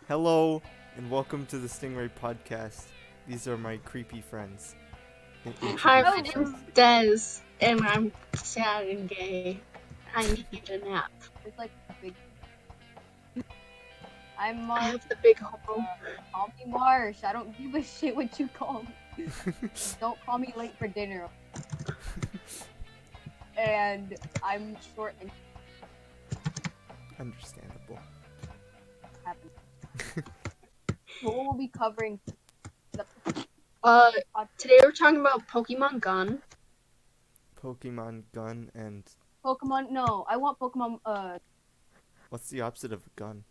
Hello, and welcome to the Stingray Podcast. These are my creepy friends. Hi, Introduce my yourself. name's Des, and I'm sad and gay. I need a nap. It's like big. I'm I Marsh. have the big hole. Call me Marsh. I don't give a shit what you call me. Don't call me late for dinner. And I'm short and Understandable. happy. What we'll be covering Today we're talking about Pokemon Gun. Pokemon gun and Pokemon. No, I want Pokemon. what's the opposite of a gun?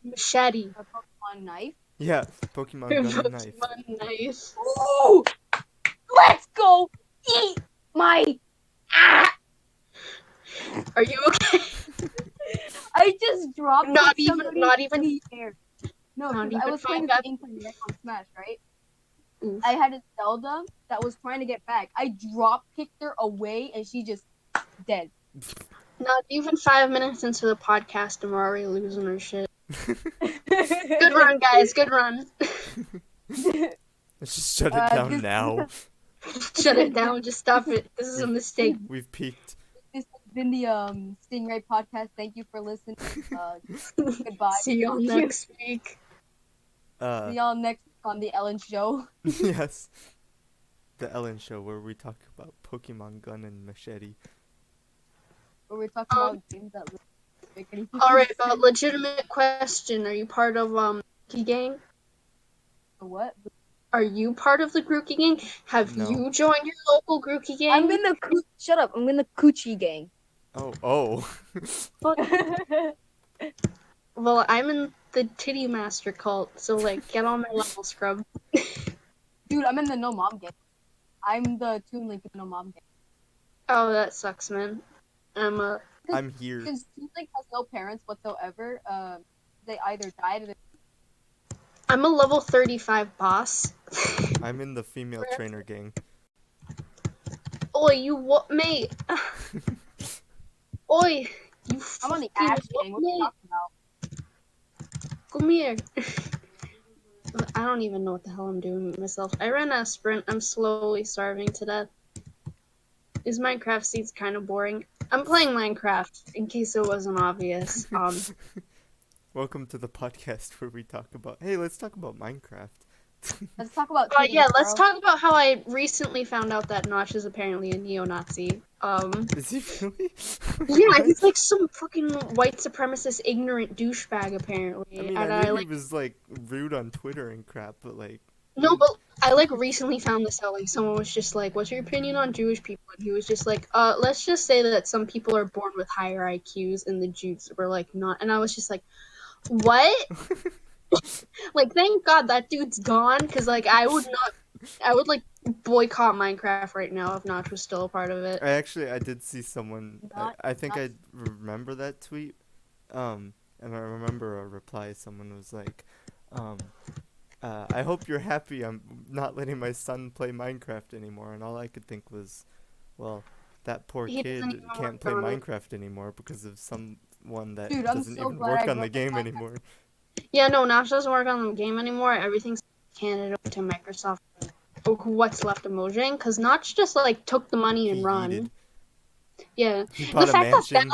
Machete. A Pokemon knife. Yeah, Pokemon gun and knife. Pokemon knife. Oh, let's go eat my. Are you okay? I just dropped. Not like even- somebody not even- in the air. No, not 'cause I even was playing 5 with Inkling right on Smash, right? Oof. I had a Zelda that was trying to get back. I drop kicked her away and she just dead. Not even 5 minutes into the podcast and we're already losing our shit. Good run, guys. Good run. Let's just shut it down now. Shut it down. Just stop it. This is a mistake. We've peaked. This has been the Stingray podcast. Thank you for listening. Goodbye. See y'all Thank you. next week. See y'all next week on the Ellen Show. Yes. The Ellen Show, where we talk about Pokemon gun and machete. Where we're talking about games that make any Alright, but legitimate question. Are you part of Grookey Gang? What? Are you part of the Grookey Gang? Have No. you joined your local Grookey Gang? I'm in the shut up. I'm in the Coochie gang. Oh. Well, I'm in the Titty Master cult, so like, get on my level, scrub. Dude, I'm in the No Mom gang. I'm the Toon Link in the No Mom gang. Oh, that sucks, man. I'm here. Since Toon Link has no parents whatsoever, they either died or I'm a level 35 boss. I'm in the female trainer gang. Oi, you what, mate? Oi, you I'm on the fucking Ash gang. What are you mate. talking about? Come here. I don't even know what the hell I'm doing with myself. I ran a sprint. I'm slowly starving to death. Is Minecraft Seeds kind of boring? I'm playing Minecraft, in case it wasn't obvious. Welcome to the podcast where we talk about. Hey, let's talk about Minecraft. Let's talk about. Yeah, titties, let's bro. talk about how I recently found out that Notch is apparently a neo-Nazi. Is he really? Yeah, What? he's like some fucking white supremacist ignorant douchebag apparently. I mean, and I knew I he was like rude on Twitter and crap, but like. No, but I like recently found this out. Like someone was just like, "What's your opinion on Jewish people?" And he was just like, let's just say that some people are born with higher IQs and the Jews were like not." And I was just like, "What?" Like, thank God that dude's gone, because like I would like boycott Minecraft right now if Notch was still a part of it. I did see someone. Not- I think not- I remember that tweet. And I remember a reply. Someone was like, I hope you're happy. I'm not letting my son play Minecraft anymore. And all I could think was, well, that poor He doesn't kid even can't work play on it. Minecraft anymore because of someone that Dude, I'm doesn't so even glad work I on the wrote game that. anymore. Yeah, no, Notch doesn't work on the game anymore. Everything's handed over to Microsoft. Or what's left of Mojang, because Notch just like took the money and He run. yeeted. Yeah. He bought a mansion.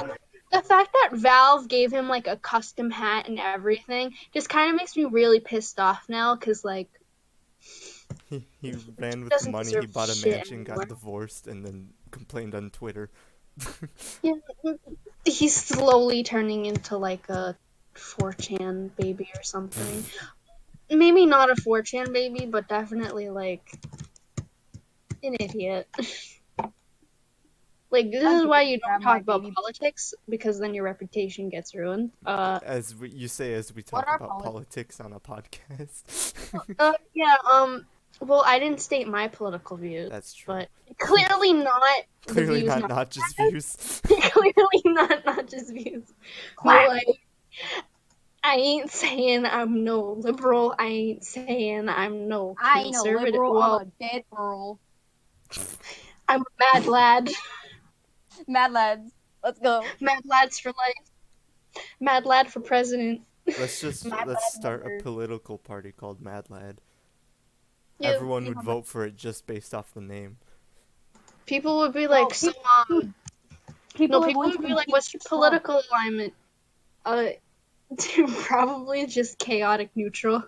The fact that Valve gave him like a custom hat and everything just kind of makes me really pissed off now, because like He ran with the doesn't money. He deserve bought a shit mansion, anymore. got divorced, and then complained on Twitter. Yeah, he's slowly turning into like a 4chan baby or something. Maybe not a 4chan baby, but definitely like an idiot. Like, this is why you don't Grab my talk about baby. politics, because then your reputation gets ruined. As you say, as we talk are about politics on a podcast. Well, I didn't state my political views, That's true. but clearly not the Clearly views not just views. clearly not just views. But, like, I ain't saying I'm no liberal. I ain't saying I'm no I ain't a conservative. liberal. Well, I'm a dead girl. I'm a mad lad. Mad lads, let's go. Mad lads for life. Mad lad for president. Mad let's Lad start a Wonder. political party called Mad Lad. Yeah, Everyone See would how much- vote for it just based off the name. people would be No, like, so dude, people no, are people going would to be like, impeach what's your Trump. political alignment? Probably just chaotic neutral.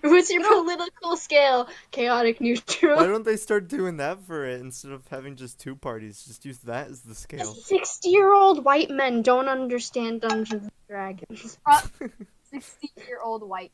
What's your You know- political scale? Chaotic neutral. Why don't they start doing that for it instead of having just two parties? Just use that as the scale. 60-year-old white men don't understand Dungeons and Dragons. 60-year-old white.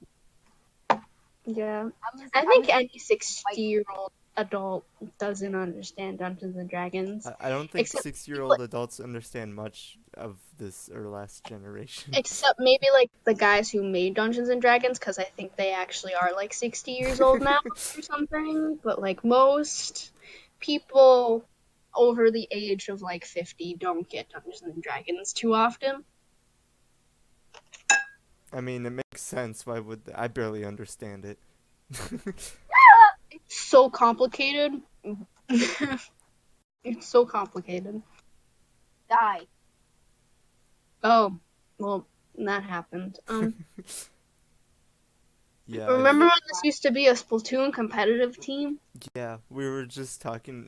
Yeah. I'm I think a- any 60-year-old adult doesn't understand Dungeons and Dragons. I don't think Except 6-year-old adults understand much of this or last generation. Except maybe like the guys who made Dungeons and Dragons, because I think they actually are like 60 years old now or something. But like most people over the age of like 50 don't get Dungeons and Dragons too often. I mean, it makes sense. Why would I barely understand it? It's so complicated. It's so complicated. Die. Oh, well, that happened. Yeah, Remember when this used to be a Splatoon competitive team? yeah. We were just talking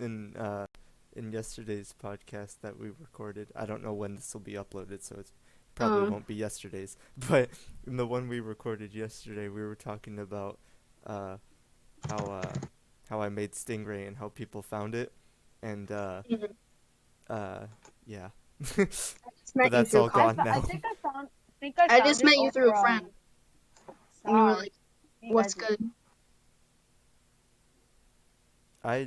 in yesterday's podcast that we recorded. I don't know when this will be uploaded, so it probably won't be yesterday's. But in the one we recorded yesterday, we were talking about uh how I made Stingray and how people found it, and yeah. But that's all gone I now. think I found. I just met you through a over, friend. And you were SARS. like, You what's guys- good? I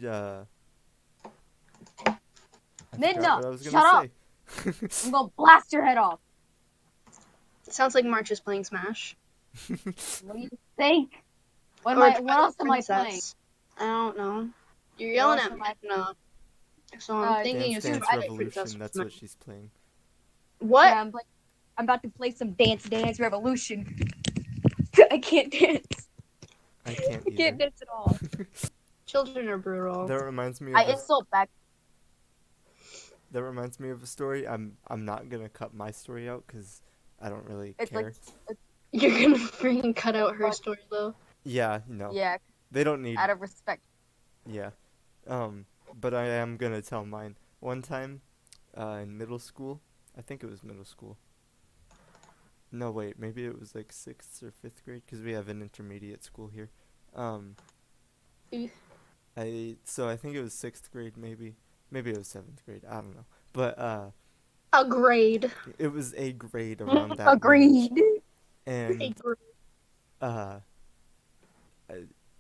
Midna, forgot what I was shut gonna say. I'm gonna blast your head off. It sounds like March is playing Smash. What do you think? What Or else am I playing? Princess. I don't know. You're yelling else at am me. I No. So I'm thinking Dance it's Dance Twilight Princess. Revolution, that's what she's playing. What? Yeah, I'm about to play some Dance Revolution. I can't dance. I can't I can't either. dance at all. Children are brutal. That reminds me I of a, insult back. that reminds me of a story. I'm not gonna cut my story out because I don't really It's care. like, You're gonna freaking cut out her But- story though. Yeah, no, yeah, they don't need. out of respect. Yeah, but I am gonna tell mine. One time, in middle school, I think it was middle school. No, wait, maybe it was like 6th or 5th grade because we have an intermediate school here. Um, Eh. I think it was 6th grade, maybe it was 7th grade. I don't know, but A grade. it was a grade around that range. Agreed. A And grade. uh,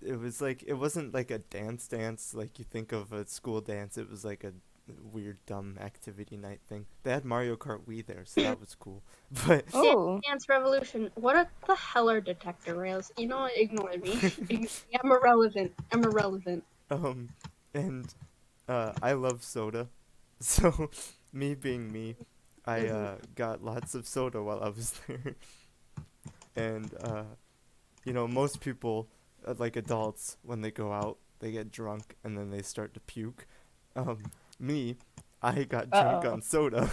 it was like it wasn't like a dance like you think of a school dance. It was like a weird dumb activity night thing. They had Mario Kart Wii there, so that was cool. But Oh. Dance Revolution. What the hell are detector rails? You know what? Ignore me. I'm irrelevant. and I love soda, so me being me, I got lots of soda while I was there, and most people, like adults, when they go out, they get drunk and then they start to puke. Me, I got drunk Uh-oh. on soda.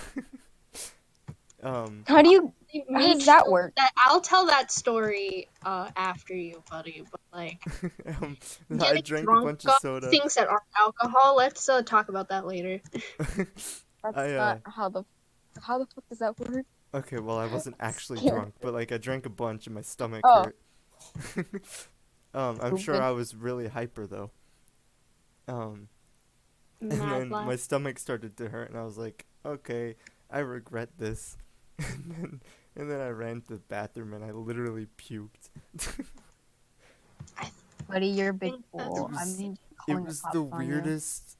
How Me does that too. work? I'll tell that story after you, buddy. But like, I getting drank a drunk bunch of on soda. things that aren't alcohol. Let's talk about that later. That's I, not how the fuck does that work? Okay, well, I wasn't actually Scared. drunk, but like I drank a bunch and my stomach Oh. hurt. I'm sure Stupid. I was really hyper though. And Mad then lad. my stomach started to hurt, and I was like, okay, I regret this. And then I ran to the bathroom, and I literally puked. Buddy, you're a big think that's fool. was- I'm It calling was the the cops on you. weirdest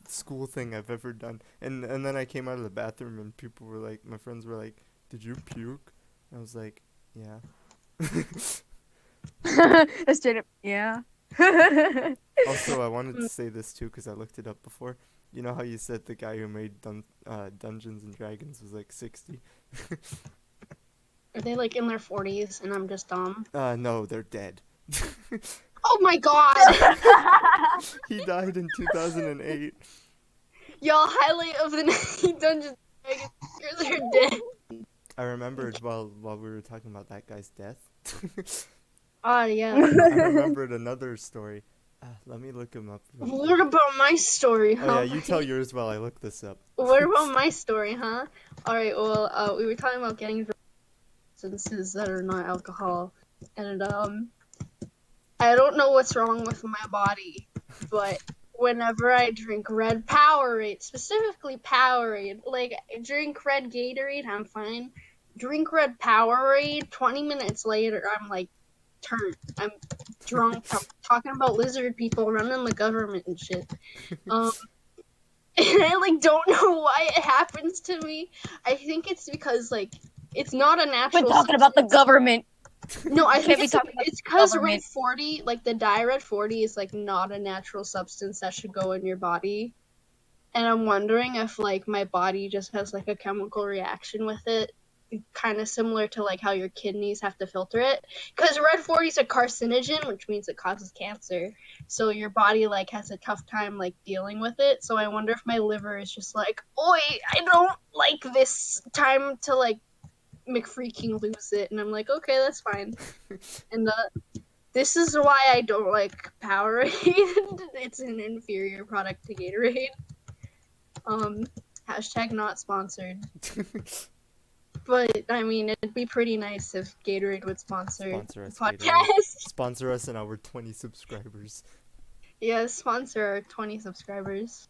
school thing I've ever done. And then I came out of the bathroom, and people were like, my friends were like, did you puke? And I was like, yeah. Straight up, yeah. Also, I wanted to say this too because I looked it up before. You know how you said the guy who made Dungeons and Dragons was like 60? Are they like in their 40s and I'm just dumb? No, they're dead. Oh my god! He died in 2008. Y'all, highlight of the night Dungeons and Dragons. They're dead. I remembered while we were talking about that guy's death. Oh yeah. I remembered another story. Let me look him up real quick. What about my story, Oh yeah, huh? you tell yours while I look this up. What about my story, huh? All right. Well, we were talking about getting substances that are not alcohol, and I don't know what's wrong with my body, but whenever I drink red Powerade, specifically Powerade, like drink red Gatorade, I'm fine. Drink red Powerade, 20 minutes later, I'm like turned. I'm drunk. I'm talking about lizard people running the government and shit. Um, and I like don't know why it happens to me. I think it's because like it's not a We're natural talking about the substance. government. No, I We think can't be talking about it's the because Red government. 40, like the dye Red 40 is like not a natural substance that should go in your body. And I'm wondering if like my body just has like a chemical reaction with it, kind of similar to like how your kidneys have to filter it. Because Red 40 is a carcinogen, which means it causes cancer. So your body like has a tough time like dealing with it. So I wonder if my liver is just like, oi, I don't like this time to like McFreaking lose it. And I'm like, okay, that's fine. And this is why I don't like Powerade. It's an inferior product to Gatorade. Hashtag not sponsored. But I mean, it'd be pretty nice if Gatorade would sponsor Sponsor the us, Gatorade. podcast. Sponsor us and our 20 subscribers. Yeah, sponsor our 20 subscribers.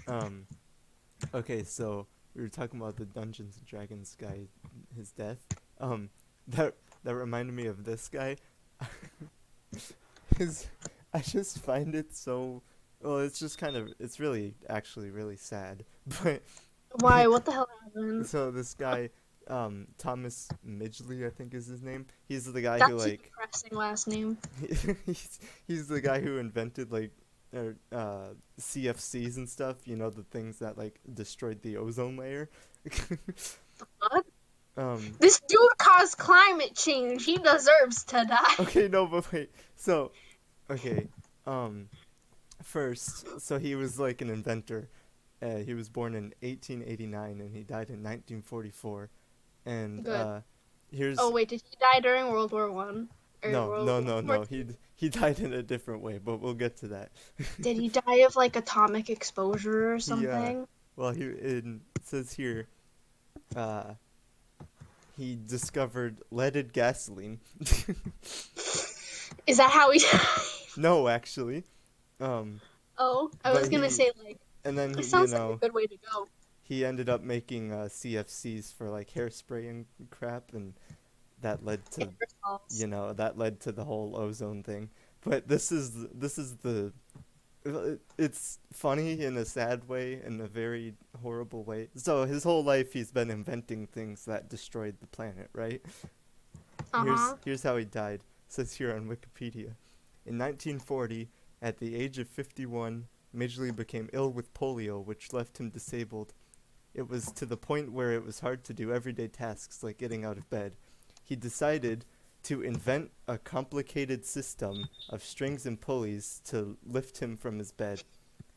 Um, okay, so we were talking about the Dungeons and Dragons guy, his death. Um, that reminded me of this guy. his, I just find it so. Well, it's just kind of. It's really, actually, really sad. But Why? What the hell happened? so this guy, Thomas Midgley, I think is his name. He's the guy who That's a like. depressing last name. he's the guy who invented like CFCs and stuff. You know, the things that like destroyed the ozone layer. What? um. This dude caused climate change. He deserves to die. Okay, no, but wait. So, okay. Um. First, so he was like an inventor. He was born in 1889 and he died in 1944. And Good. here's Oh wait, did he die during World War One? Or no, World no, no, War no. II? He died in a different way, but we'll get to that. Did he die of like atomic exposure or He something? well, it says here, uh, he discovered leaded gasoline. Is that how he died? No, actually. Um, Oh, I but was gonna say like and then it he, you sounds like a know, good way to go. he ended up making CFCs for like hairspray and crap, and that led to, you know, that led to the whole ozone thing. But this is the it's funny in a sad way, in a very horrible way. So his whole life he's been inventing things that destroyed the planet, right? Uh-huh. Here's how he died. It says here on Wikipedia. In 1940, at the age of 51, Midgley became ill with polio, which left him disabled. It was to the point where it was hard to do everyday tasks like getting out of bed. He decided to invent a complicated system of strings and pulleys to lift him from his bed.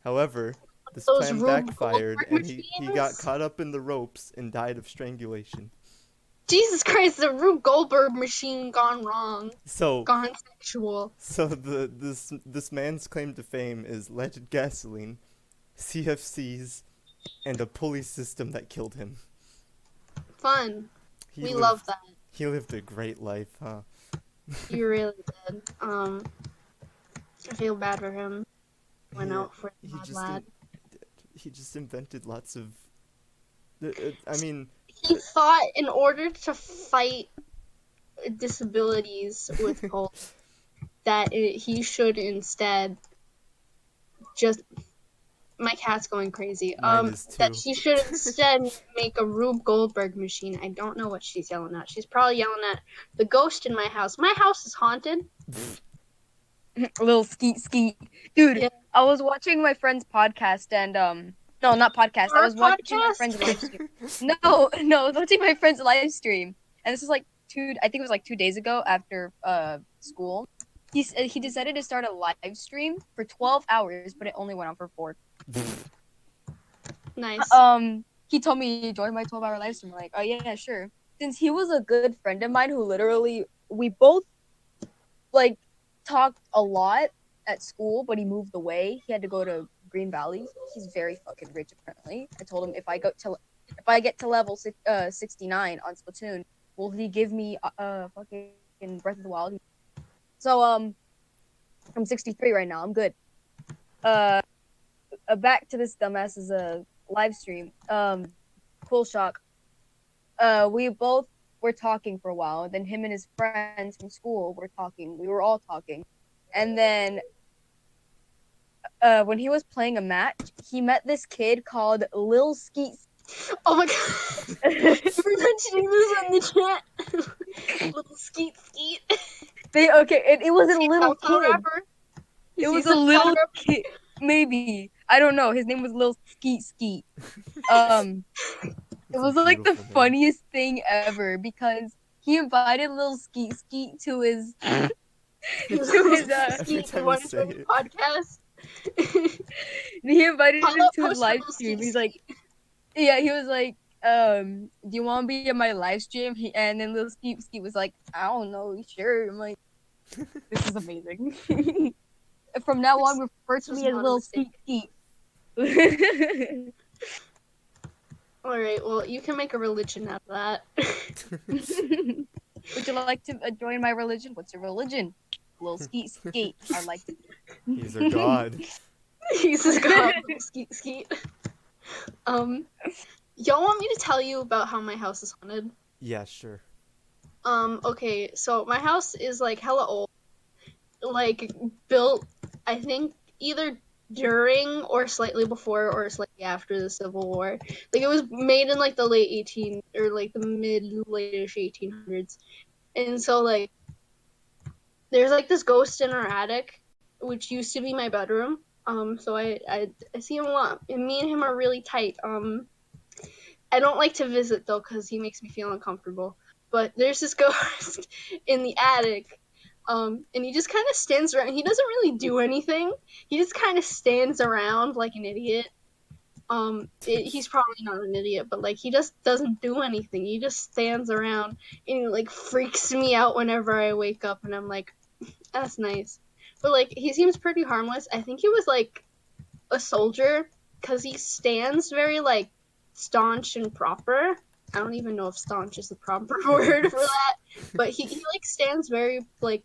However, this Those plan Rube backfired Goldberg and he got machines? caught up in the ropes and died of strangulation. Jesus Christ, the Rube Goldberg machine gone wrong. So Gone sexual. so this man's claim to fame is leaded gasoline, CFCs, and a pulley system that killed him. Fun. He We lived, love that. He lived a great life, huh? You really did. I feel bad for him. Went he out for the he bad just lad. he just invented lots of. I mean, He thought in order to fight disabilities with polio that he should instead just my cat's going crazy. mine is That too. he should instead make a Rube Goldberg machine. I don't know what she's yelling at. She's probably yelling at the ghost in my house. My house is haunted. Little skeet skeet. Dude, Yeah. I was watching my friend's podcast and no, not podcast. I Our was watching my podcast? friend's live stream. No, no, I was watching my friend's live stream. And this is like I think it was like 2 days ago after school. He decided to start a live stream for 12 hours, but it only went on for 4. Nice. he told me join my 12-hour live stream. I'm like, oh yeah, sure. Since he was a good friend of mine who literally we both like talked a lot at school, but he moved away. He had to go to Green Valley. He's very fucking rich apparently. I told him if I get to level 69 on Splatoon, will he give me fucking Breath of the Wild? So I'm 63 right now. I'm good. Uh, back to this dumbass's live stream. Cool shock. We both were talking for a while. And then him and his friends from school were talking. We were all talking, and then when he was playing a match, he met this kid called Lil Skeet. Oh my god. You were mentioning this in the chat. Little skeet skeet. It wasn't a little SoundCloud kid. rapper. It Is he was a SoundCloud little rapper? kid. Maybe. I don't know. His name was Lil Skeet Skeet. It It's a was like the beautiful name. funniest thing ever because he invited Lil Skeet Skeet to his to his Every Skeet, you time you want to say join it. podcast? he invited him to his Post for live little stream. skeet He's like, skeet. yeah, he was like, do you want to be in my live stream? And then Lil Skeet Skeet was like, I don't know, sure. I'm like, this is amazing. From now on, refer This to was me as not a Lil mistake. Skeet Skeet. Alright, well, you can make a religion out of that. Would you like to join my religion? What's your religion? Lil Skeet Skeet. I like it. He's our god. He's just god, little skeet skeet. Y'all want me to tell you about how my house is haunted? Yeah, sure. Okay, so my house is like hella old. Like built, I think either during or slightly before or slightly after the Civil War. Like it was made in like the late 18 or like the mid late-ish 1800s. And so like there's like this ghost in our attic, which used to be my bedroom. So I see him a lot, and me and him are really tight. I don't like to visit though because he makes me feel uncomfortable. But there's this ghost in the attic, and he just kind of stands around. He doesn't really do anything. He just kind of stands around like an idiot. He's probably not an idiot, but like he just doesn't do anything. He just stands around, and it like freaks me out whenever I wake up, and I'm like, that's nice. But like he seems pretty harmless. I think he was like a soldier because he stands very like staunch and proper. I don't even know if staunch is the proper word for that, but he like stands very like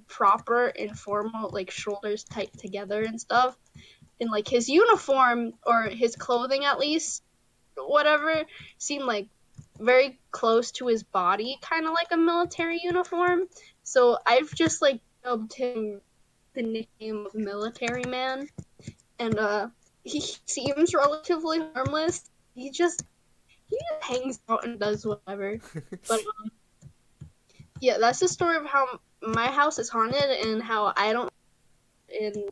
proper and formal, like shoulders tight together and stuff. And like his uniform or his clothing at least, whatever, seemed like very close to his body, kind of like a military uniform. So I've just like dubbed him the nickname of Military Man, and he seems relatively harmless. He just hangs out and does whatever. But yeah, that's the story of how my house is haunted and how I don't live in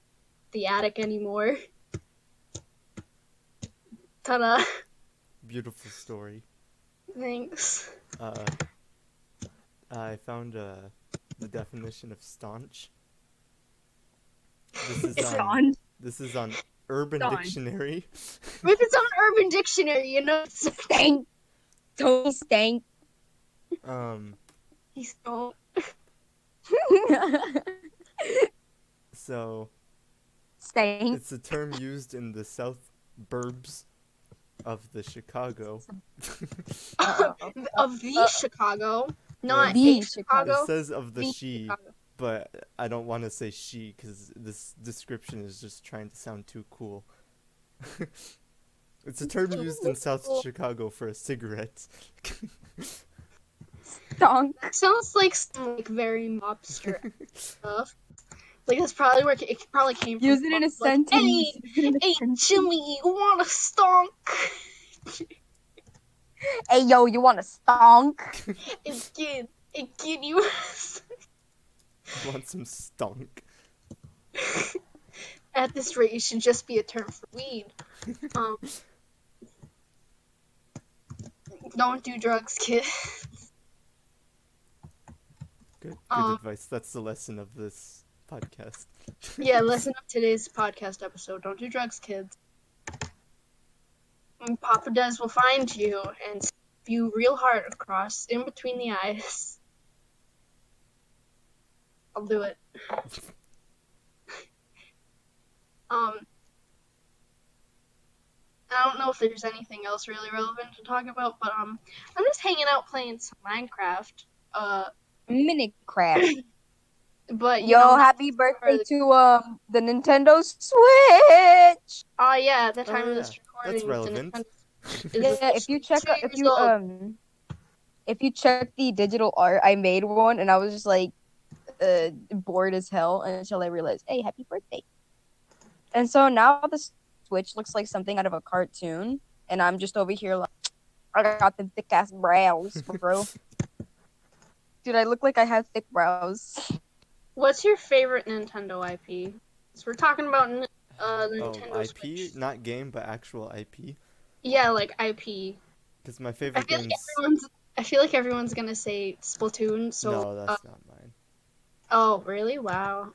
the attic anymore. Ta-da! Beautiful story. Thanks. I found the definition of staunch. This is Staunch. This is on Urban Staunch. Dictionary. If it's on Urban Dictionary, you know, Stank. Totally stank. he's don't. So Stank. it's a term used in the South Burbs of the Chicago. Of the Chicago, not The a Chicago. It Chicago. says of the The she, Chicago. but I don't want to say she because this description is just trying to sound too cool. It's a term used in South Chicago for a cigarette. Stonk. Sounds like some like very mobster stuff. Like that's probably where it probably came from. Use it in a Like, sentence. hey, Use it in a hey, sentence. Jimmy, you want a stonk? Hey, yo, you want a stonk? Hey, kid, you Want some stunk? at this rate, it should just be a term for weed. Don't do drugs, kid. Good Um, advice. That's the lesson of this podcast. Yeah, lesson of today's podcast episode. Don't do drugs, kids. And Papa Des will find you and stab you real hard across in between the eyes. I'll do it. I don't know if there's anything else really relevant to talk about, but I'm just hanging out playing some Minecraft. Minecraft. But Yo, happy birthday to the Nintendo Switch. Oh yeah, at the time Oh, of yeah. this That's recording, the relevant. Nintendo is Yeah, if you officially check 2 years old. if you check the digital art, I made one and I was just like bored as hell until I realized, hey, happy birthday. And so now the Switch looks like something out of a cartoon, and I'm just over here like, I got the thick ass brows, bro. Dude, I look like I have thick brows. What's your favorite Nintendo IP? So we're talking about the Nintendo IP, Switch. not game, but actual IP. Yeah, like IP. Because my I favorite feel like games. everyone's gonna say Splatoon. So, No, that's not mine. oh really? Wow.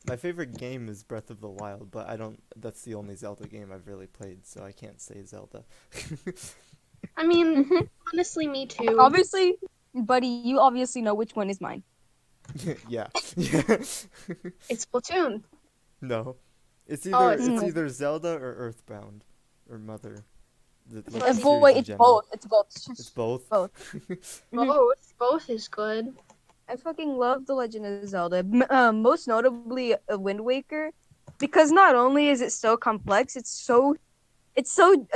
My favorite game is Breath of the Wild, but I don't. That's the only Zelda game I've really played, so I can't say Zelda. I mean, honestly, me too. Obviously, buddy, you obviously know which one is mine. Yeah. It's Splatoon. No, it's Oh, either it's it's No. either Zelda or Earthbound, or Mother. The feel like like Boy, series in it's general. both. It's both. It's both. Both. both is good. I fucking love The Legend of Zelda. Most notably, Wind Waker, because not only is it so complex, it's so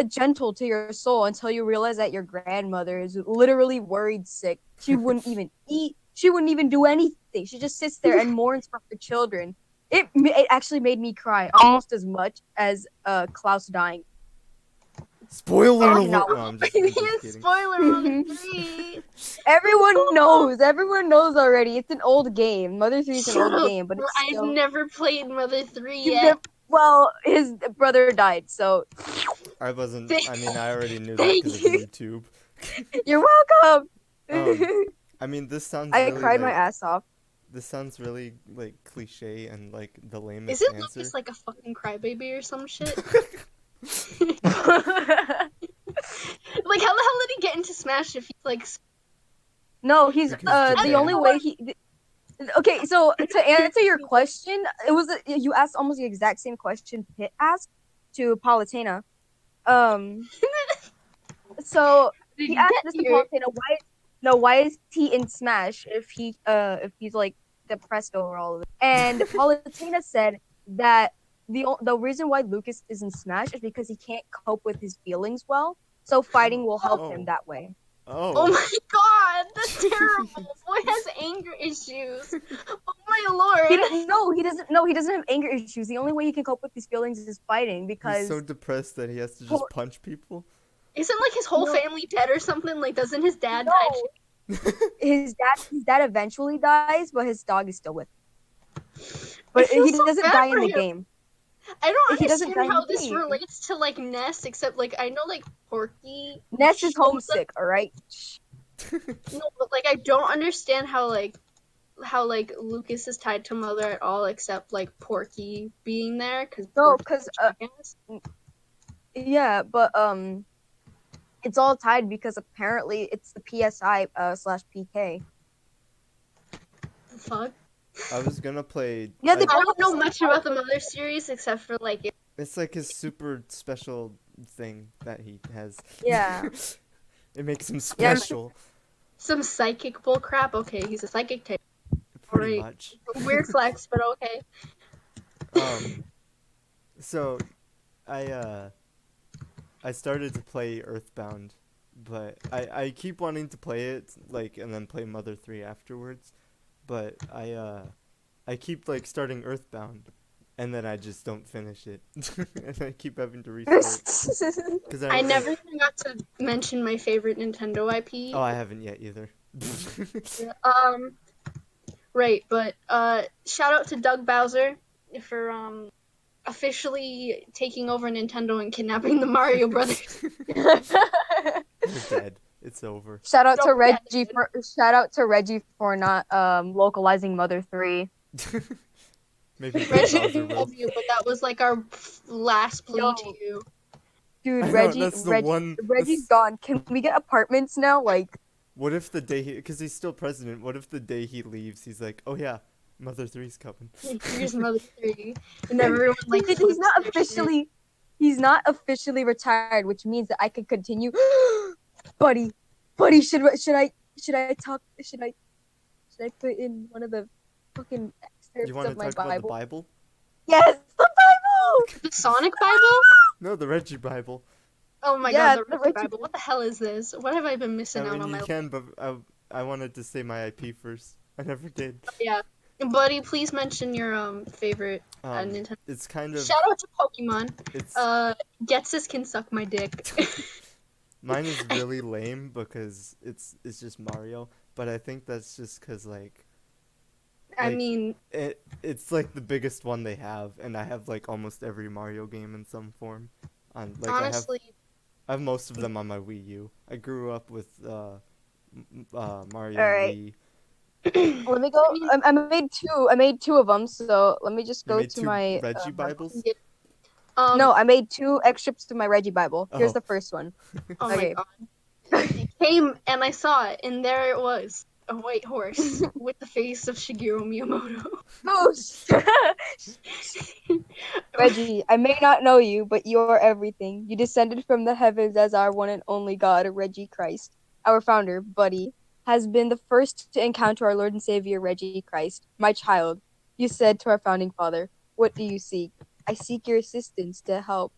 gentle to your soul until you realize that your grandmother is literally worried sick. She wouldn't even eat. She wouldn't even do anything. She just sits there and mourns for her children. It actually made me cry almost as much as Klaus dying. Spoiler Oh, alert! no. No, I'm just kidding. Spoiler on 3. Everyone knows. Everyone knows already. It's an old game. Mother 3 is an Shut old up. game, but it's I've still. never played Mother 3 You've yet. never. Well, his brother died, so I wasn't. I mean, I already knew that Thank because of you. YouTube. you're welcome. I mean, this sounds I really cried my like. ass off. This sounds really like cliche and like the lamest Isn't answer. Lucas like a fucking crybaby or some shit? Like, how the hell did he get into Smash if he's like. No, he's Because the Japan. only way he. Okay, so to answer your question, you asked almost the exact same question Pitt asked to Palutena. So Did he he asked get this to here? Palutena, why is he in Smash if he's like depressed over all of it? And Palutena said that the reason why Lucas is in Smash is because he can't cope with his feelings well. So fighting will help him that way. Oh Oh. my god, that's terrible. Boy has anger issues. Oh my lord. He doesn't have anger issues. The only way he can cope with these feelings is fighting He's because so depressed that he has to just punch people. Isn't like his whole No. family dead or something? Like, doesn't his dad die? no, his dad eventually dies, but his dog is still with him. But feel he so doesn't bad die for in the him. game. I don't He doesn't understand die in how the this game. relates to like Ness, except like I know like Porky. Ness is homesick, all right? No, but like I don't understand how Lucas is tied to Mother at all, except like Porky being there because No, because yeah, but it's all tied because apparently it's the PSI slash PK. fuck. I was gonna play. Yeah, I don't know much about the Mother series except for like It's like his super special thing that he has. Yeah. It makes him special. some psychic bull crap. Okay, he's a psychic type. Pretty Alright. much. Weird flex, but okay. So I started to play Earthbound, but I keep wanting to play it like and then play Mother 3 afterwards, but I keep like starting Earthbound and then I just don't finish it. And I keep having to restart cuz I never even got to mention my favorite Nintendo IP. Oh, I haven't yet either. Right, but shout out to Doug Bowser for officially taking over Nintendo and kidnapping the Mario Brothers. They're dead. It's over. Shout out to Reggie for not localizing Mother 3. Maybe Reggie, Bowser we will. love you, but that was like our last plea to you. Dude, I know that's the Reggie's gone. Can we get apartments now? Like, What if the day because he's still president? What if the day he leaves, he's like, "Oh yeah, Mother Three's coming." Here's Mother 3. And everyone like he's flips not their shit. he's not officially retired, which means that I can continue. buddy, buddy, should I put in one of the fucking You excerpts want to of my talk about the Bible? Bible? Yes, the Bible. The Sonic Bible? No, the Reggie Bible. Oh my god, Yeah, the the Reggie Reggie. Bible. What the hell is this? What have I been I missing out mean, on you my life? can, but I wanted to say my IP first. I never did. Yeah. Buddy, please mention your favorite Um, Nintendo. it's kind of Shout out to Pokemon. it's Getsus can suck my dick. mine is really lame because it's just Mario, but I think that's just cuz I like mean, it's like the biggest one they have, and I have like almost every Mario game in some form. On like honestly, I have most of them on my Wii U. I grew up with Mario All and right, Wii. let me go. I mean, I made two. I made two of them. So let me just You go made to two my. Reggie Bibles? yeah, um, No, I made two excerpts to my Reggie Bible. Here's Oh. the first one. oh my Okay. god. It came and I saw it, and there it was. A white horse with the face of Shigeru Miyamoto. Goose. Reggie, I may not know you, but you are everything. You descended from the heavens as our one and only God, Reggie Christ. Our founder, Buddy, has been the first to encounter our Lord and Savior, Reggie Christ. My child, you said to our founding father, what do you seek? I seek your assistance to help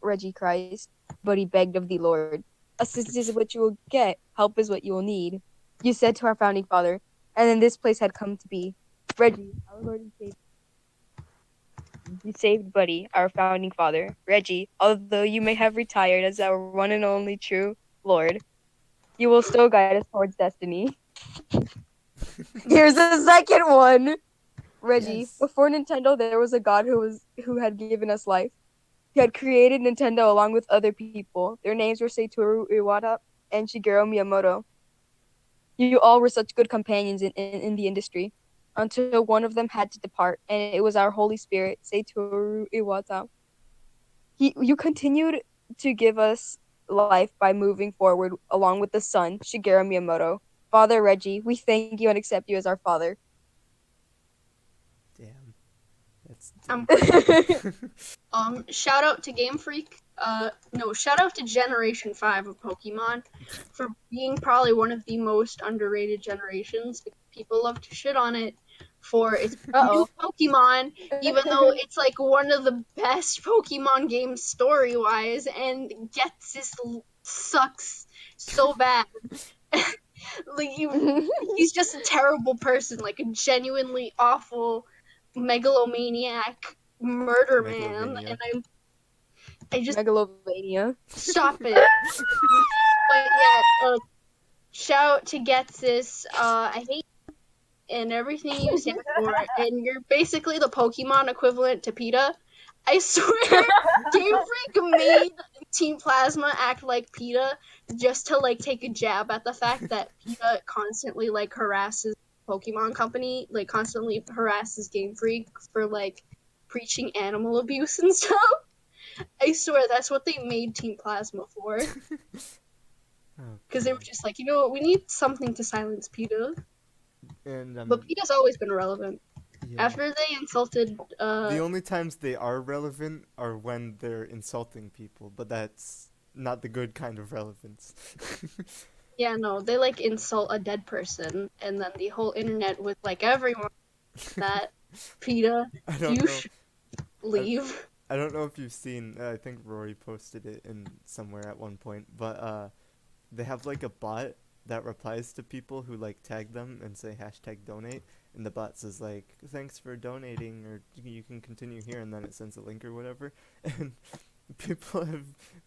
Reggie Christ. Buddy begged of the Lord. Assistance is what you will get, help is what you will need. You said to our founding father, and then this place had come to be. Reggie, our Lord and Savior. You saved Buddy, our founding father. Reggie, although you may have retired as our one and only true Lord, you will still guide us towards destiny. Here's the second one. Reggie, Yes. before Nintendo, there was a god who had given us life. He had created Nintendo along with other people. Their names were Satoru Iwata and Shigeru Miyamoto. You all were such good companions in the industry, until one of them had to depart, and it was our Holy Spirit, Satoru Iwata. You continued to give us life by moving forward along with the Son, Shigeru Miyamoto. Father Reggie, we thank you and accept you as our father. Damn. That's I'm deep. shout out to Game Freak. No, shout out to Generation 5 of Pokemon for being probably one of the most underrated generations. People love to shit on it for its new Uh Pokemon, even though oh. it's like one of the best Pokemon games story wise, and gets this sucks so bad. Like he's just a terrible person, like a genuinely awful megalomaniac murder man, and Megalovania. I just Megalovania. stop it. But yeah, shout out to Getsis. I hate you and everything you stand for, and you're basically the Pokemon equivalent to PETA. I swear, Game Freak made Team Plasma act like PETA just to like take a jab at the fact that PETA constantly like harasses Pokemon Company, like constantly harasses Game Freak for like preaching animal abuse and stuff. I swear that's what they made Team Plasma for. Oh Because they were god. just like, you know what, we need something to silence PETA. And But PETA's always been relevant. yeah. After they insulted, The only times they are relevant are when they're insulting people, but that's not the good kind of relevance. yeah, no, they like insult a dead person, and then the whole internet was like, everyone that PETA, I don't you know. should leave. I don't know if you've seen. I think Rory posted it in somewhere at one point, but they have like a bot that replies to people who like tag them and say hashtag donate, and the bot says like thanks for donating or you can continue here, and then it sends a link or whatever, and people have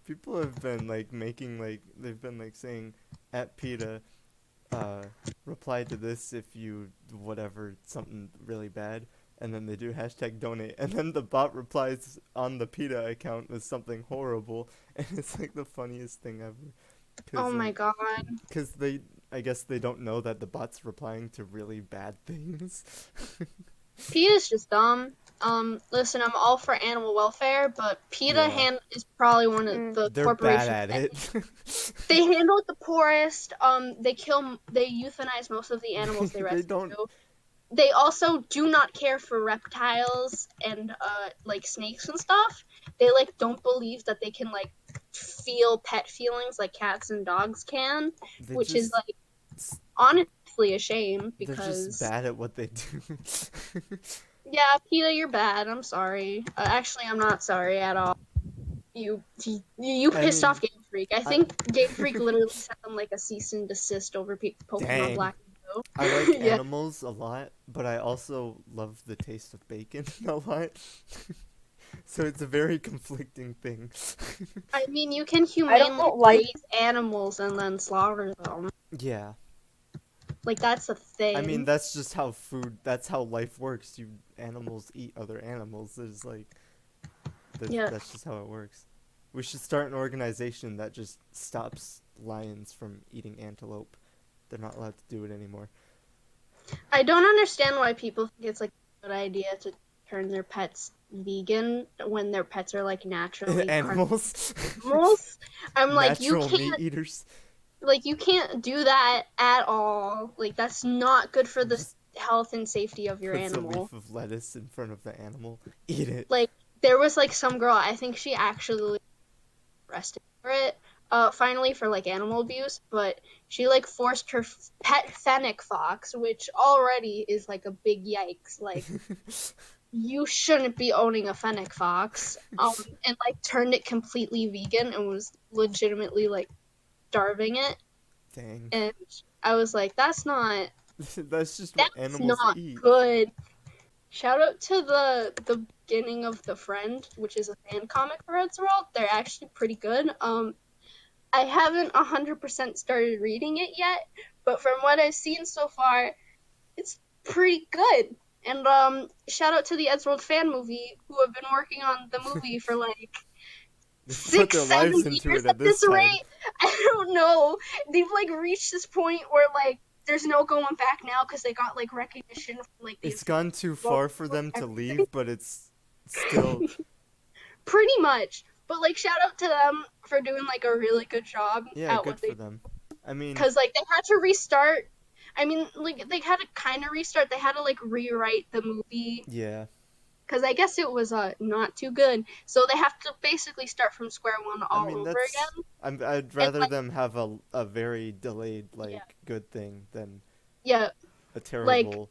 people have been like making like they've been like saying at PETA uh, reply to this if you whatever something really bad, and then they do hashtag donate, and then the bot replies on the PETA account with something horrible, and it's like the funniest thing ever. Oh Cause my like, god. cause they, I guess they don't know that the bot's replying to really bad things. PETA's just dumb. Listen, I'm all for animal welfare, but Yeah, is probably one of the they're bad corporations at that it. they handle it the poorest. They euthanize most of the animals they They don't. rescue. They also do not care for reptiles and like snakes and stuff. They like don't believe that they can like feel pet feelings like cats and dogs can, They which is just. like honestly a shame They're just because bad at what they do. yeah, PETA, you're bad. I'm sorry. Actually, I'm not sorry at all. You I pissed mean, off Game Freak. I I think Game Freak literally sent them like a cease and desist over Pokemon dang. Black and I Blue. like Yeah. animals a lot, but I also love the taste of bacon a lot. So it's a very conflicting thing. I mean, you can I humanely don't like. raise animals and then slaughter them. Yeah. Like that's a I mean, thing. that's just how that's how life works. Animals eat other animals. There's like, Yeah. that's just how it works. We should start an organization that just stops lions from eating antelope. They're not allowed to do it anymore. I don't understand why people think it's like a good idea to turn their pets vegan when their pets are like naturally Animals. carnivores. I'm like, Natural meat eaters. you can't do that at all. Like that's not good for the Just health and safety of your puts a animal. leaf of lettuce in front of the animal. Eat it. Like there was like some girl, I think she actually arrested for it. Finally for like animal abuse, but she like forced her pet fennec fox, which already is like a big yikes. Like you shouldn't be owning a fennec fox. And like turned it completely vegan and was legitimately like starving it. Dang. And I was like, That's just what that's animals not eat. good. Shout out to the beginning of The Friend, which is a fan comic for Red's World. They're actually pretty good. I haven't 100% started reading it yet, but from what I've seen so far, it's pretty good. And shout out to the Eddsworld fan movie who have been working on the movie for like They've put six, their seven lives into years it at at this this time. rate. I don't know. They've like reached this point where like there's no going back now because they got like recognition from like the It's gone too World, far for like them to everything. leave, but it's still. Pretty much. But like shout out to them for doing like a really good job Yeah, at good what for they them. I mean, because like they had to restart. I mean, like they had to kind of restart. They had to like rewrite the movie yeah. because I guess it was not too good. So they have to basically start from square one I all mean, over that's. again. I'd And rather like them have a very delayed, yeah, like, good thing than yeah, a like terrible.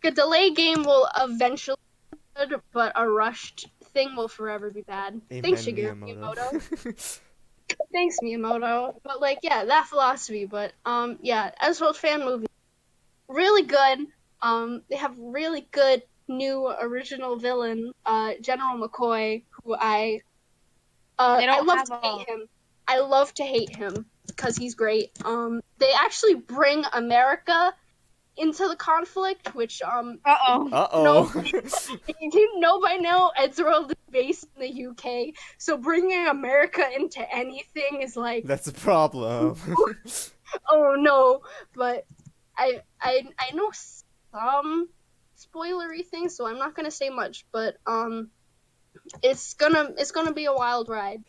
a delay game will eventually be good, but a rushed thing will forever be bad. Thanks, Amen, Shigeru Miyamoto. Miyamoto. Thanks, Miyamoto. But like, yeah, that philosophy. But yeah, Ezreal fan movie really good. They have really good new original villain, General McCoy, who They I don't love have to hate a. him. I love to hate him because he's great. They actually bring America into the conflict, which Uh-oh. Uh no, oh. you didn't know by now. Eddsworld is based in the UK, so bringing America into anything is like, That's a problem. oh no. But I know some spoilery things, so I'm not gonna say much. But it's gonna be a wild ride.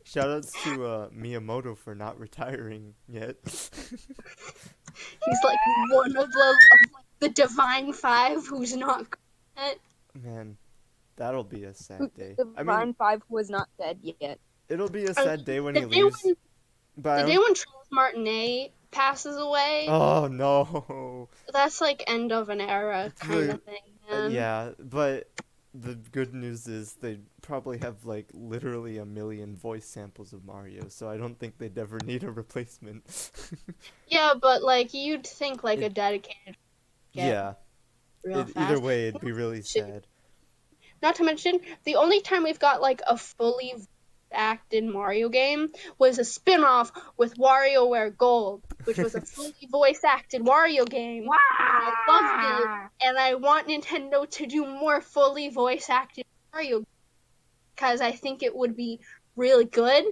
Shoutouts to Miyamoto for not retiring yet. He's like one of like the Divine Five who's not good. Man, that'll be a The sad day. I mean, Divine Five was not dead yet. it'll be a Uh, sad day when the he day leaves, when but I the day don't. when Charles Martinet passes away, Oh no. that's like end of an era kind The of thing, man. yeah, but the good news is they probably have like literally a million voice samples of Mario, so I don't think they'd ever need a replacement. Yeah, but like you'd think like it a dedicated get yeah. real Either fast. way, it'd be really sad. Not to mention, the only time we've got like a fully acted Mario game was a spin-off with WarioWare Gold, which was a fully voice acted Wario game. I loved it, and I want Nintendo to do more fully voice acted Mario because I think it would be really good.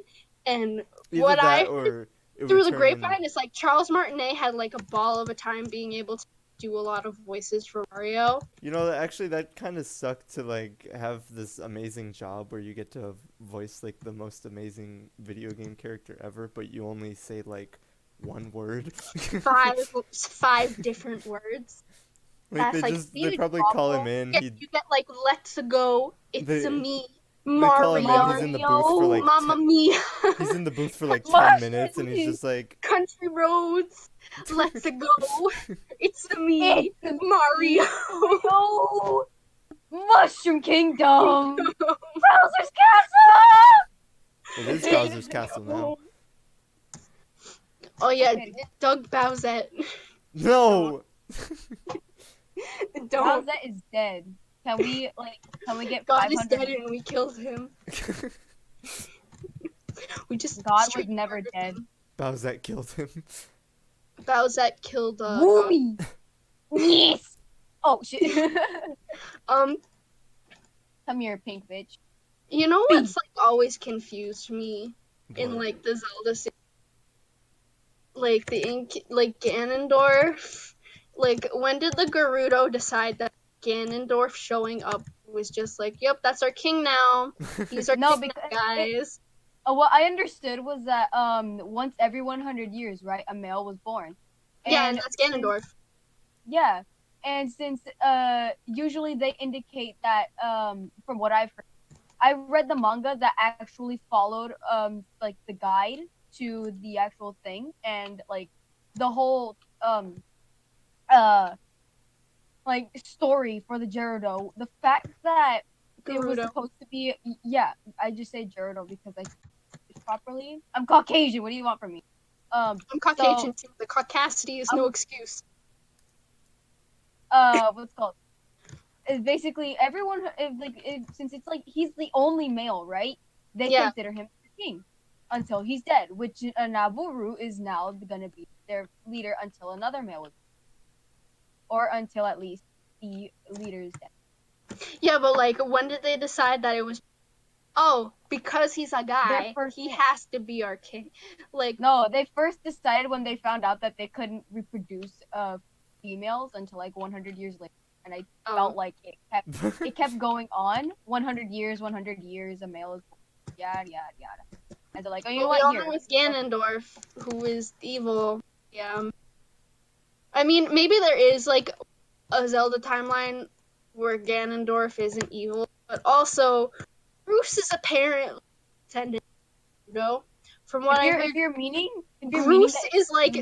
And Either what I that heard or it would through the turn in. grapevine is like Charles Martinet had like a ball of a time being able to do a lot of voices for Mario. You know, actually, that kind of sucked to like have this amazing job where you get to voice like the most amazing video game character ever, but you only say like one word. Five different words. Like That's like they huge probably call him problem. in. You get like let's go. It's They me, they call him in. He's Mario, in the booth for like Mamma Mia, he's in the booth for like 10 minutes, and he's Mushroom. just like, Country Roads. Let's go. It's me, It's a Mario. Mario. Mushroom Kingdom. Bowser's Castle. it is Bowser's Castle now. Oh yeah, Okay. Doug Bowsette. No. Don't. Bowser is dead. Can we get God is 500? dead and we killed him. We just God was straight never murdered dead. him. Bowser killed him. Bowsette killed Woomy. Yes. Oh shit. um Come here, pink bitch. you know what's like always confused me in What? like the Zelda series? Like like Ganondorf. Like when did the Gerudo decide that Ganondorf showing up was just like, yep, that's our king now. He's our No, king because now, guys. what I understood was that once every 100 years, right, a male was born. Yeah, and that's Ganondorf. Yeah, and since usually they indicate that from what I've heard, I read the manga that actually followed like the guide to the actual thing, and like the whole uh like story for the Gerudo. The fact that it was Gerudo. supposed to be, yeah, I just say Gerudo because I speak it properly. I'm Caucasian. What do you want from me? I'm Caucasian too. The caucasity is no excuse. What's it called? Is basically everyone since it's like he's the only male, right? They Yeah. consider him the king until he's dead, which Nabooru is now gonna be their leader until another male is, or until at least the leader is dead. Yeah, but like when did they decide that it was because he's a guy, he has to be our king. Like No, they first decided when they found out that they couldn't reproduce females until like 100 years later, and I felt like it kept going on 100 years, a male is born, yada yada yada, and they're like, oh, you know we what? all Here, know it's Ganondorf, who is evil. Yeah. I mean, maybe there is like a Zelda timeline where Ganondorf isn't evil, but also Groose is apparently intended, you know? From what I heard, if you're meaning Groose that is like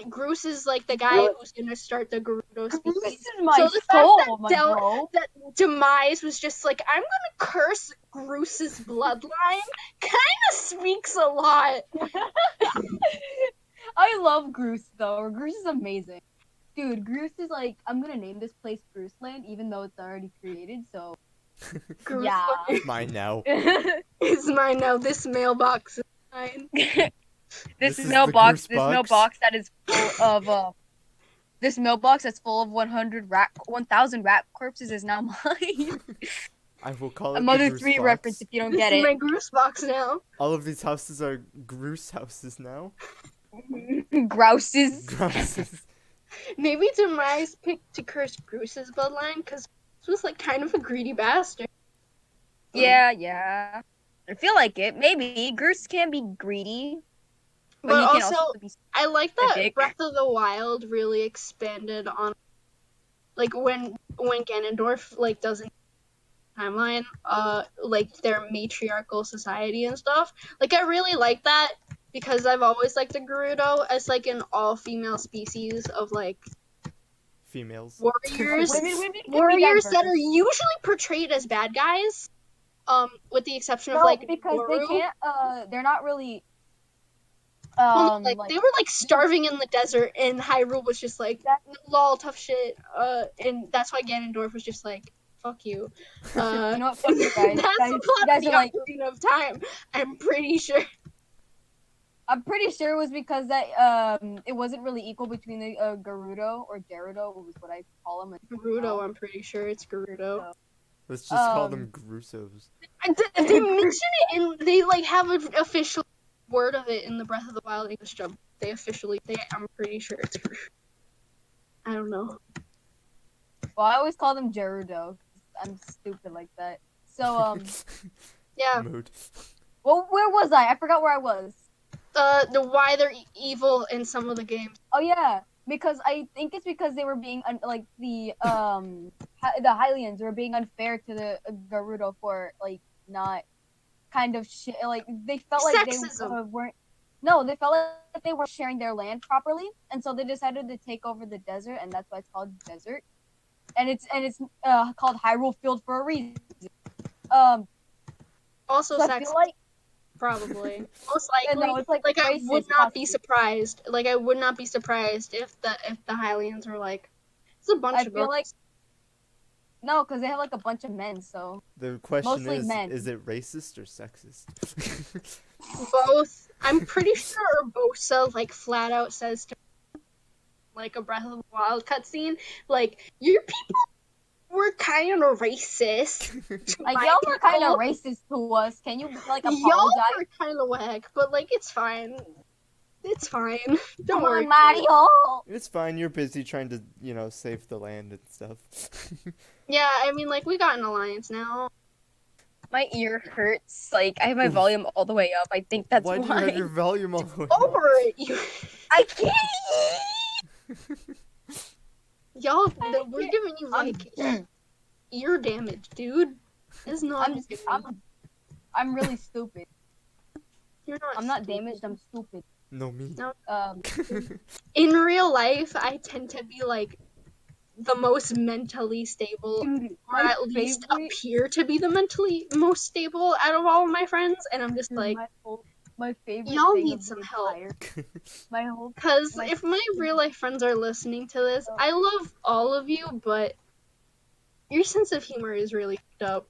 Groose is like the guy who's gonna start the Gerudo Groose species. is my So the soul, fact my that bro. that Demise was just like, I'm gonna curse Groose's bloodline, kind of speaks a lot. I love Groose though. Groose is amazing. Dude, Groose is like, I'm gonna name this place Groose Land, even though it's already created, so Groose yeah. It's mine now. is mine now. This mailbox is mine. This is the mailbox Groose box. that is full of this mailbox that's full of 1,000 rat corpses is now mine. I will call it A the Mother Groose 3 box. reference if you don't This get is my it. Groose box now. All of these houses are Groose houses now. Grouses. Grouses. Maybe Demise picked to curse Groose's bloodline because Groose was like kind of a greedy bastard. Yeah. I feel like it. Maybe Groose can be greedy, but he can also be. I like that specific. Breath of the Wild really expanded on like when Ganondorf like doesn't timeline like their matriarchal society and stuff. Like I really like that because I've always liked the Gerudo as like an all-female species of like Females. warriors. Women can be Warriors that diverse. are usually portrayed as bad guys. With the exception of No, like because Noru. they can't. They're not really. Well, like they were like starving in the desert, and Hyrule was just like, lol, tough shit. And that's why Ganondorf was just like, fuck you. You know what? Fuck you guys. That's Guys, the you plot guys of are the like. Ocarina of Time. I'm pretty sure. I'm pretty sure it was because that it wasn't really equal between the Gerudo or Gerudo, was what I call them. Gerudo, I'm pretty sure it's Gerudo. Let's just call them Grusos. They mention it in. They like have an official word of it in the Breath of the Wild English dub. I'm pretty sure it's Gerudo. I don't know. Well, I always call them Gerudo. I'm stupid like that. So Yeah. Mood. well, where was I? I forgot where I was. The why they're evil in some of the games. Oh yeah, because I think it's because they were being like the Hylians were being unfair to the Gerudo for like not kind of like they felt like they Sexism. weren't. No, they felt like they weren't sharing their land properly, and so they decided to take over the desert, and that's why it's called desert. And it's called Hyrule Field for a reason. Also So I feel sexist. like Probably. Most likely. no, it's like I would racist not be possibly. surprised. Like I would not be surprised if the Hylians were like, it's a bunch I of feel girls. like no, because they have like a bunch of men, so The question mostly men. is it racist or sexist? Both. I'm pretty sure Urbosa like flat out says to like a Breath of the Wild cutscene, like your people were kind of racist. Like My y'all were kind people. of racist to us. Can you like Y'all apologize? were kind of whack, but like it's fine. It's fine. Don't Come worry. on, Mario. It's fine. You're busy trying to, save the land and stuff. Yeah, I mean like we got an alliance now. My ear hurts. Like I have my Oof. volume all the way up. I think that's Why why. do you have your volume all the way Over it, you. I can't. Y'all, I we're can't. giving you like ear damage, dude. It's not. I'm really stupid. You're not. I'm not stupid. damaged. I'm stupid. No, me. No. Um, In real life, I tend to be like the most mentally stable, dude, or my at least favorite. appear to be the mentally most stable out of all of my friends. And I'm just Dude, like, my favorite y'all thing need of the some help. entire. My whole. Cause My. if my real life friends are listening to this, I love all of you, but your sense of humor is really fucked up.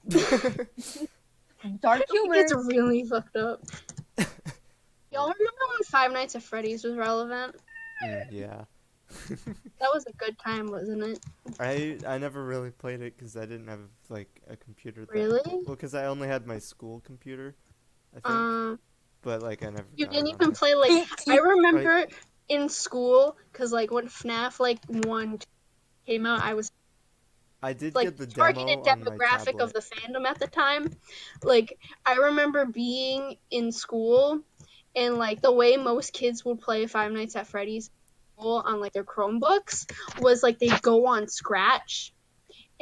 Dark humor. It's really fucked up. Y'all remember when Five Nights at Freddy's was relevant? Yeah. That was a good time, wasn't it? I never really played it because I didn't have like a computer. Really? Well, because I only had my school computer, I think. But like I never You got didn't it on even there. play like I remember in school because like when FNAF like 1 came out, I was I did like get the targeted demo on my demographic of tablet. the fandom at the time. Like I remember being in school and like the way most kids would play Five Nights at Freddy's on like their Chromebooks was like they'd go on Scratch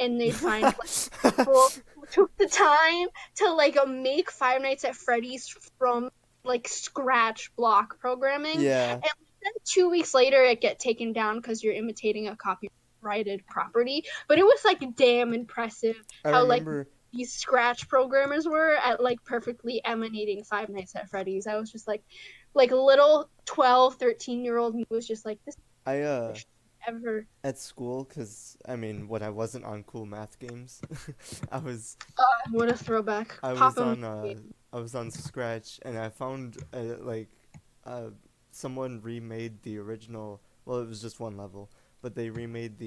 and they'd find like people who took the time to like make Five Nights at Freddy's from like scratch block programming. Yeah. And then 2 weeks later it get taken down because you're imitating a copyrighted property. But it was like damn impressive I how like remember. these scratch programmers were at like perfectly emanating Five Nights at Freddy's. I was just like a little 12, 13-year-old me was just like this I ever. At school, because I mean, when I wasn't on cool math games, I was What a throwback. I was Papa. on I was on Scratch, and I found like someone remade the original. Well, it was just one level, but they remade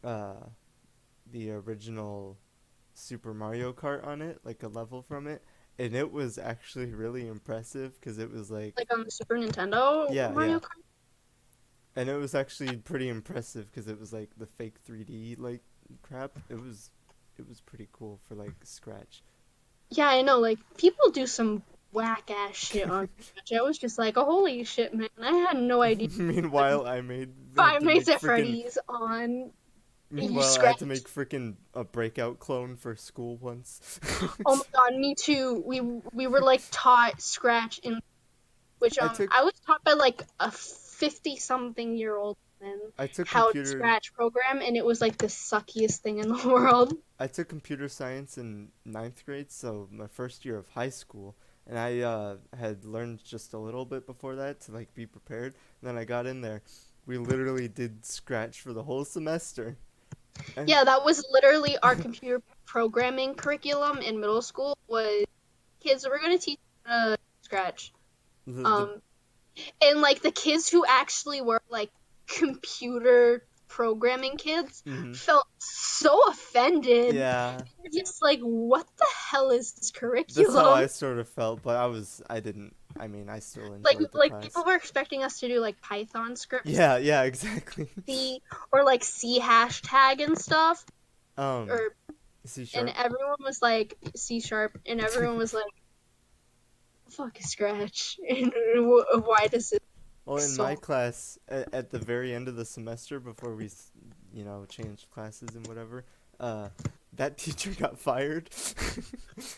uh the original Super Mario Kart on it, like a level from it, and it was actually really impressive because it was like Like on the Super Nintendo yeah, Mario yeah. Kart? And it was actually pretty impressive because it was like the fake 3D like crap. It was pretty cool for like Scratch. Yeah, I know. Like people do some whack ass shit on Twitch. I was just like, oh, holy shit, man! I had no idea. Meanwhile, had Five to Nights make at freaking. Freddy's on Meanwhile, I had Scratch. to make freaking a breakout clone for school once. Oh my god, me too. We were like taught Scratch in which I took I was taught by like a 50-something-year-old woman I took how to computer Scratch program, and it was like the suckiest thing in the world. I took computer science in ninth grade, so my first year of high school, and I had learned just a little bit before that to like be prepared. And then I got in there. We literally did Scratch for the whole semester. And Yeah, that was literally our computer programming curriculum in middle school. Was kids were gonna teach Scratch. the And like the kids who actually were like computer programming kids mhm. felt so offended. Yeah, They're just like, what the hell is this that's how curriculum? I sort of felt, but I didn't I mean, I still Like enjoyed the like class. people were expecting us to do like Python scripts, Yeah, exactly. C or like C hashtag and stuff, um, or C and sharp. everyone was like C sharp, and everyone was like, "Fuck Scratch," and why does it Well, in my so? class, at the very end of the semester, before we, changed classes and whatever, uh, that teacher got fired.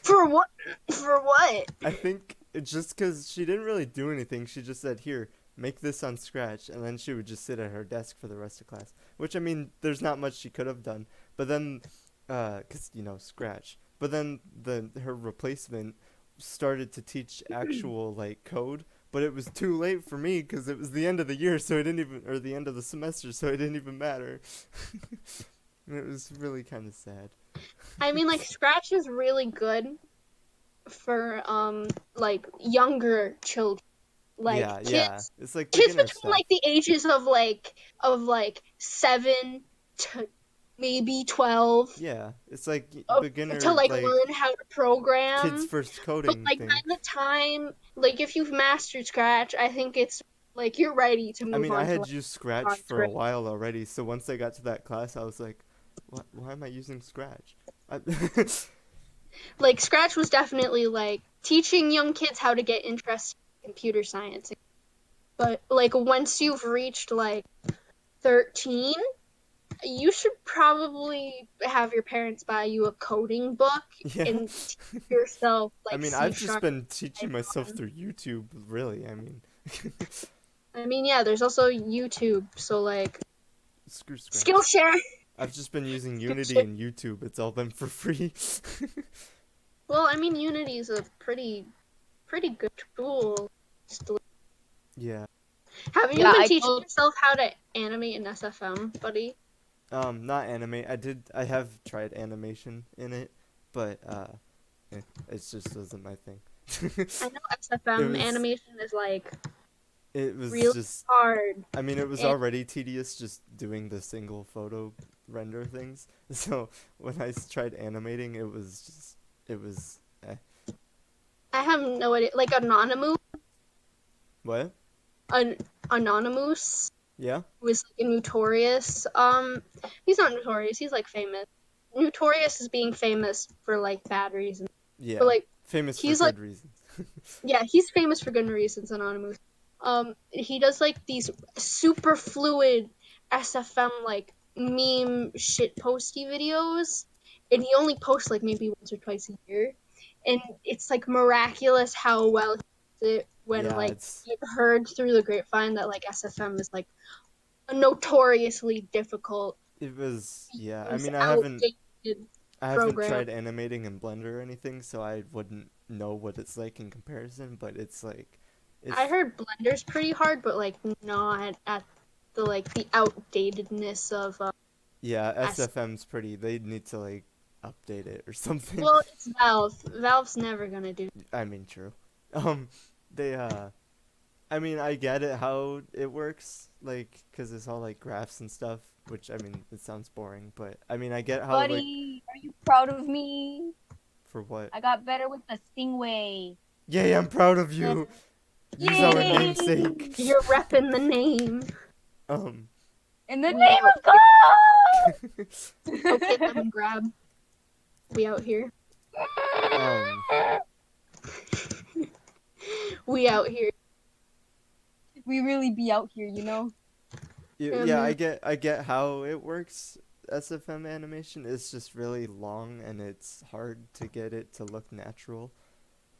For what? For what? I think it's just because she didn't really do anything. She just said, "Here, make this on Scratch," and then she would just sit at her desk for the rest of class. Which, I mean, there's not much she could have done. But then, cause Scratch. But then her replacement started to teach actual like code. But it was too late for me because it was the end of the year, so it didn't even, or the end of the semester, so it didn't even matter. And it was really kind of sad. I mean, like Scratch is really good for like younger children, like Yeah, yeah. kids It's like kids beginner between stuff. like the ages of like 7 to maybe 12, Yeah, it's like to beginner, like like learn how to kids program. first But coding like by thing. the time, like if you've mastered Scratch, I think it's like you're ready to I move mean, I on to had like used Scratch for a JavaScript. while already, so once I got to that class, I was like, why am I using Scratch? I, Like Scratch was definitely like teaching young kids how to get interested in computer science. But like once you've reached like 13, you should probably have your parents buy you a coding book yeah. and teach yourself I like mean, C I've just sharp, been teaching myself Python. through YouTube, really. I mean, I mean, yeah, there's also YouTube, so like screw Scratch. Skillshare. I've just been using Unity Skillshare. and YouTube. It's all been for free. Well, I mean, Unity is a pretty good tool. Yeah. Have you Yeah, been I teaching told yourself how to animate in SFM, buddy? Not animate. I have tried animation in it, but it just wasn't my thing. I know it SFM was animation is like it was really just hard. I mean, it was And already tedious just doing the single photo render things. So when tried animating, it was eh. I have no idea. Like What? an Anonymous Yeah? was like a notorious. He's not notorious. He's like famous. Notorious is being famous for like bad reasons. But Yeah. like Famous for he's like, good reasons. yeah, he's famous for good reasons. Anonymous. He does like these super fluid SFM like meme shit posty videos, and he only posts like maybe once or twice a year, and it's like miraculous how well he does it when Yeah, like it's you've heard through the grapevine that like SFM is like a notoriously difficult, it was yeah. I use mean, outdated I haven't program. tried animating in Blender or anything, so I wouldn't know what it's like in comparison, but it's like I it's heard Blender's pretty hard, but like not at the like the outdatedness of yeah, S. SFM's pretty. They need to like update it or something. Well, it's Valve. Valve's never gonna do. I mean, true. Um they I mean, I get it how it works, like, cause it's all like graphs and stuff. Which I mean, it sounds boring, but I mean, I get how like buddy, are you proud of me? for what. I got better with the Stingray. Yay! I'm proud of Eh, you. Use our Yay! namesake. you're repping the name. Um. In the We name out of God! Okay, lemon grab. We out here. um. We out here. We really be out here, you know? Yeah, I get how it works. SFM animation is just really long and it's hard to get it to look natural.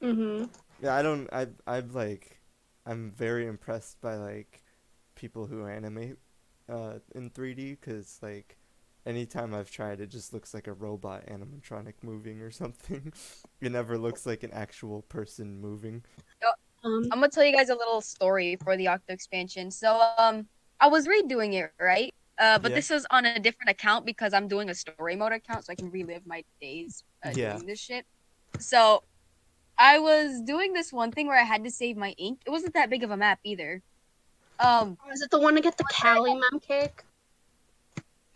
Mhm. Yeah, I don't. I'm like, I'm very impressed by like people who animate in 3D because like anytime I've tried, it just looks like a robot animatronic moving or something. It never looks like an actual person moving. I'm gonna tell you guys a little story for the Octo expansion. So, I was redoing it, right? But Yeah. this was on a different account because I'm doing a story mode account, so I can relive my days Yeah. doing this shit. So, I was doing this one thing where I had to save my ink. It wasn't that big of a map either. Is it the one to get the Cali mem cake?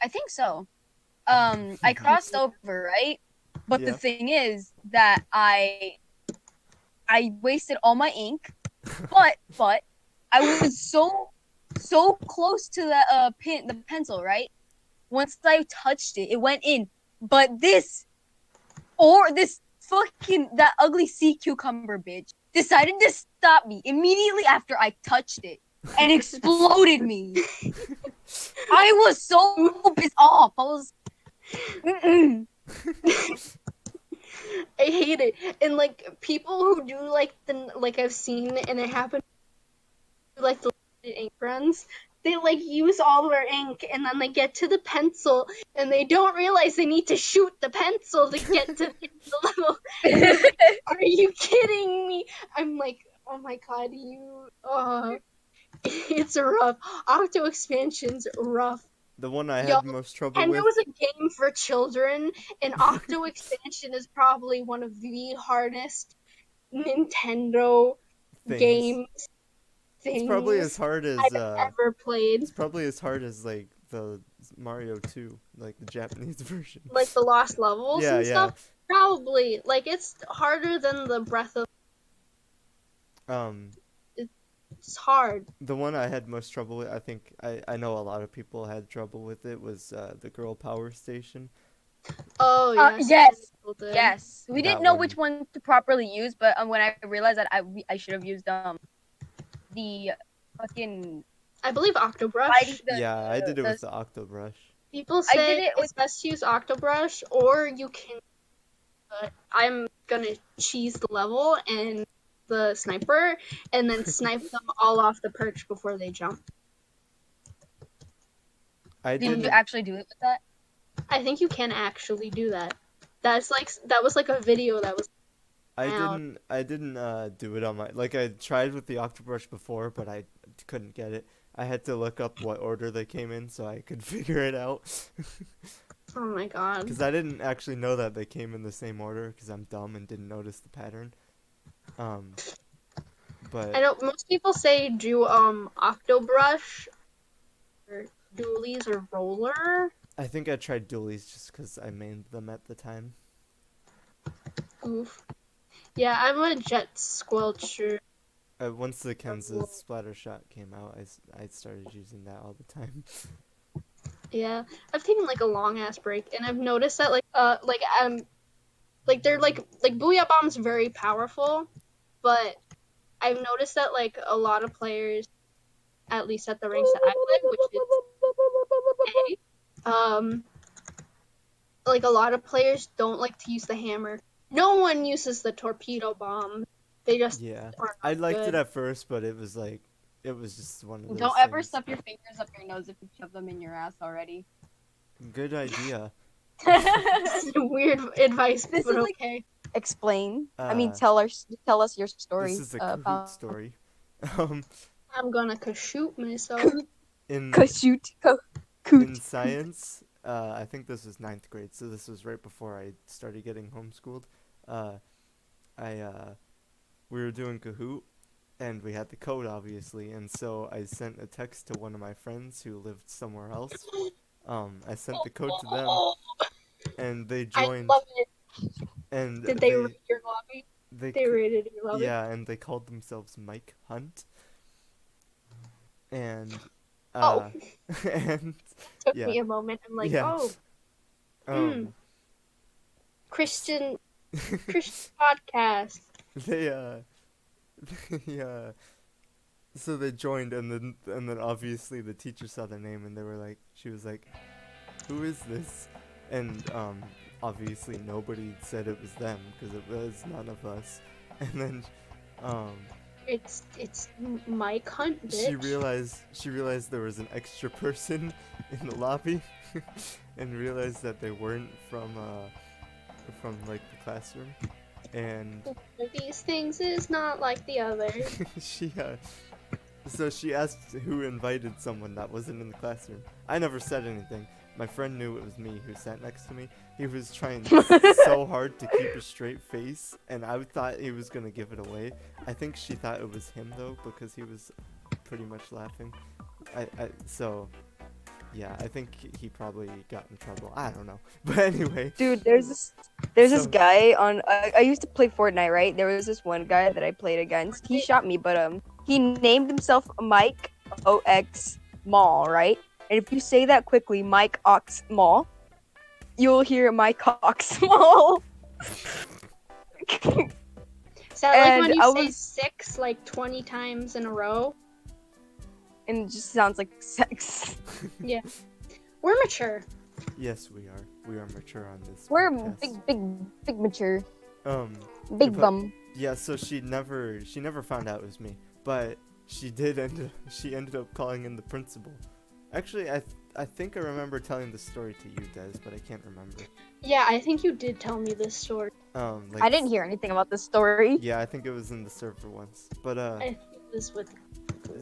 I think so. I crossed over, right? But the Yeah. thing is that I wasted all my ink But I was so close to the pencil, right? Once I touched it, it went in. But this fucking that ugly sea cucumber bitch decided to stop me immediately after I touched it and exploded me. I was so pissed off. I was mm-mm. I hate it. And like people who do like the like I've seen and it happened like the ink runs, they like use all their ink and then they get to the pencil and they don't realize they need to shoot the pencil to get to the level. And I'm like, are you kidding me? I'm like, oh my god, it's rough. Octo expansion's rough. The one I Yo, had most trouble Nintendo with. is a game for children, and Octo expansion is probably one of the hardest Nintendo Things. game It's probably as things hard as I've ever played. it's probably as hard as like the Mario 2, like the Japanese version. Like the lost levels Yeah, and yeah. stuff. Probably. Like it's harder than the Breath of Um, it's hard. the one I had most trouble with, I think I know a lot of people had trouble with it, was the Girl Power Station. Oh yes. Yes. People did. Yes. We That didn't know one. which one to properly use, but when I realized that I should have used the fucking I believe Octobrush. fighting Yeah, I did it with the Octobrush. People I did say it with it's best to use Octobrush, or you can. I'm gonna cheese the level and the sniper, and then snipe them all off the perch before they jump. I Did you didn't. actually do it with that? I think you can actually do that. That was like a video that was out. I didn't do it on my, like, I tried with the Octobrush before, but I couldn't get it. I had to look up what order they came in so I could figure it out. Oh my god. Because I didn't actually know that they came in the same order because I'm dumb and didn't notice the pattern. Um, but I know most people say do Octobrush or Dualies or Roller. I think I tried dualies just because I mained them at the time. Oof. Yeah, I'm a Jet Squelcher. Once the Kenza Splatter Shot came out, I started using that all the time. Yeah, I've taken like a long ass break, and I've noticed that like they're like Booyah Bomb's very powerful, but I've noticed that like a lot of players, at least at the ranks that I play, which is A, like a lot of players don't like to use the hammer. No one uses the torpedo bomb. They just Yeah, are I not liked good. it at first, but it was like, it was just one of those Don't ever things. stuff your fingers up your nose if you shove them in your ass already. Good idea. Weird advice, This but is like okay. explain. I mean, Uh, tell us your story. this is a Kahoot story. Um, I'm gonna shoot myself. in Shoot. in science, I think this was ninth grade, so this was right before I started getting homeschooled. Uh, we were doing Kahoot, and we had the code obviously, and so I sent a text to one of my friends who lived somewhere else. I sent the code to them, and they I joined, love it. and Did they rate your lobby? they They rated your lobby. yeah, and they called themselves Mike Hunt, and Oh, and took yeah, me a moment. I'm like, yeah, oh, um, Christian podcast. they they so they joined, and then obviously the teacher saw their name, and they were like, she was like, who is this? And obviously nobody said it was them because it was none of us. And then It's Mike Hunt, bitch. she realized there was an extra person in the lobby, and realized that they weren't from like the classroom, and One of these things is not like the others. she so she asked who invited someone that wasn't in the classroom. I never said anything. My friend knew it was me who sat next to me. He was trying so hard to keep a straight face, and I thought he was gonna give it away. I think she thought it was him though, because he was pretty much laughing. So Yeah, I think he probably got in trouble. I don't know. But anyway, Dude, there's this so guy on. I used to play Fortnite, right? There was this one guy that I played against. He shot me, but he named himself Mike OX Mall, right? And if you say that quickly, Mike Ox Mall, you'll hear Mike Ox Mall. Is that like And when you I say was, 6 like 20 times in a row? and it just sounds like sex. Yeah. We're mature. yes, we are. We are mature on this We're podcast. big mature, big but- bum. Yeah, so she never found out it was me, but she ended up calling in the principal. Actually, I think I remember telling the story to you, Des, but I can't remember. Yeah, I think you did tell me this story. Like, I didn't hear anything about this story. Yeah, I think it was in the server once. But I think it was with.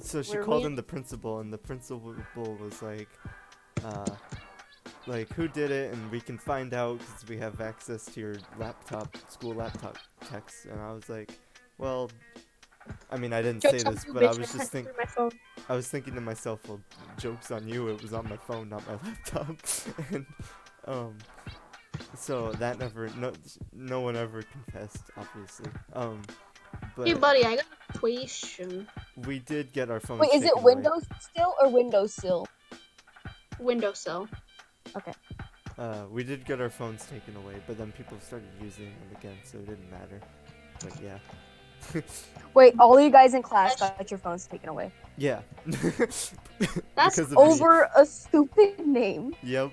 so she Were called we- in the principal, and the principal was like, who did it? And we can find out because we have access to your school laptop text. And I was like, well, I mean, I didn't say Jokes on this, you, but I bitch, was just sent it through my phone. I was thinking to myself, well, joke's on you, it was on my phone, not my laptop. And, so that no one ever confessed, obviously. But Hey, buddy, I got a question. we did get our phones Wait, is it taken away. Windows still or Windowsill? Windowsill. We did get our phones taken away, but then people started using them again, so it didn't matter. But yeah. Wait, all you guys in class got your phones taken away Yeah. That's Because of me. over a stupid name. Yep.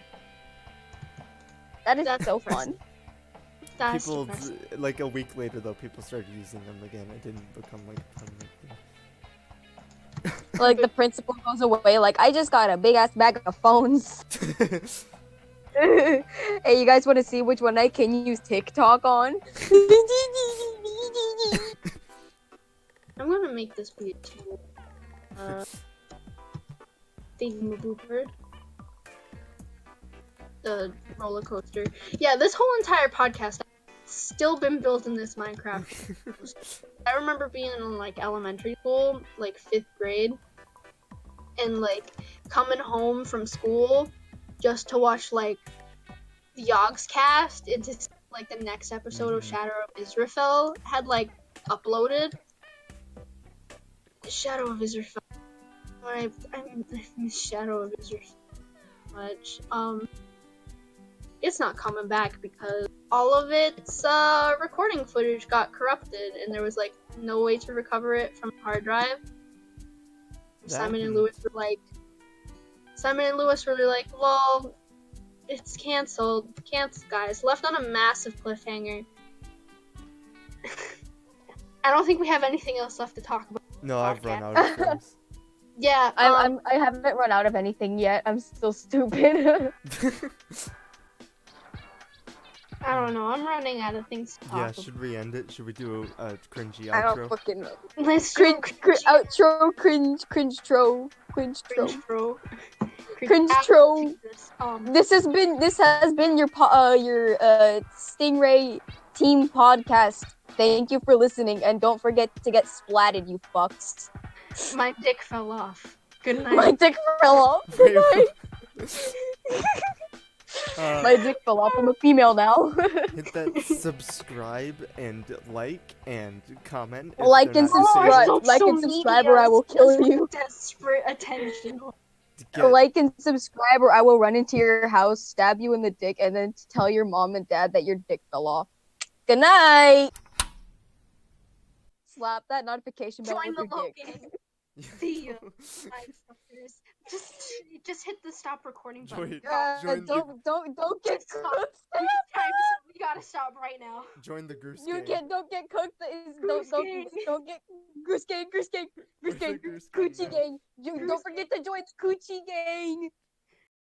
That is That's so depressing. fun. That's People, depressing. like a week later though, people started using them again. It didn't become like a permanent Like the principal goes away, like I just got a big ass bag of phones. thing. Hey, you guys want to see which one I can use TikTok on? I'm gonna make this be a tool. Thingamabooper. The roller coaster. Yeah, this whole entire podcast has still been built in this Minecraft. I remember being in like elementary school, like 5th grade, and like coming home from school just to watch like the Yogscast into like the next episode of Mhm. Shadow of Israfel had like uploaded. Shadow of Israfel. I miss Shadow of Israfel so much. It's not coming back because all of its recording footage got corrupted, and there was like no way to recover it from the hard drive. Simon and Lewis were like, well, it's canceled, guys. Left on a massive cliffhanger. I don't think we have anything else left to talk about. No, I've run out of things. Yeah, I haven't run out of anything yet. I'm still stupid. I don't know. I'm running out of things to talk Yeah, about. should we end it? Should we do a cringy I don't outro? fucking know. Let's do Outro, cringe tro. cringe bro. Cringe After tro. this, This has been your Stingray team podcast. Thank you for listening, and don't forget to get splatted, you fucks. my dick fell off. Good night. My dick fell off. Wait, My dick fell off. I'm a female now. hit that subscribe and like and comment. if Like they're and not subscribe. disabled. Like and subscribe, or I will kill you. Desperate attention. Get- Like and subscribe, or I will run into your house, stab you in the dick, and then tell your mom and dad that your dick fell off. Good night. Slap that notification bell Join with the your dick. Logan. See you. Bye, suckers. Just hit the stop recording button. Join Don't get Stop. cooked. We gotta stop right now. Join the Groose You gang. don't get cooked. Goose gang. Don't get Goose gang. Join the Groose Coochie now. gang. Don't forget to join the Coochie gang.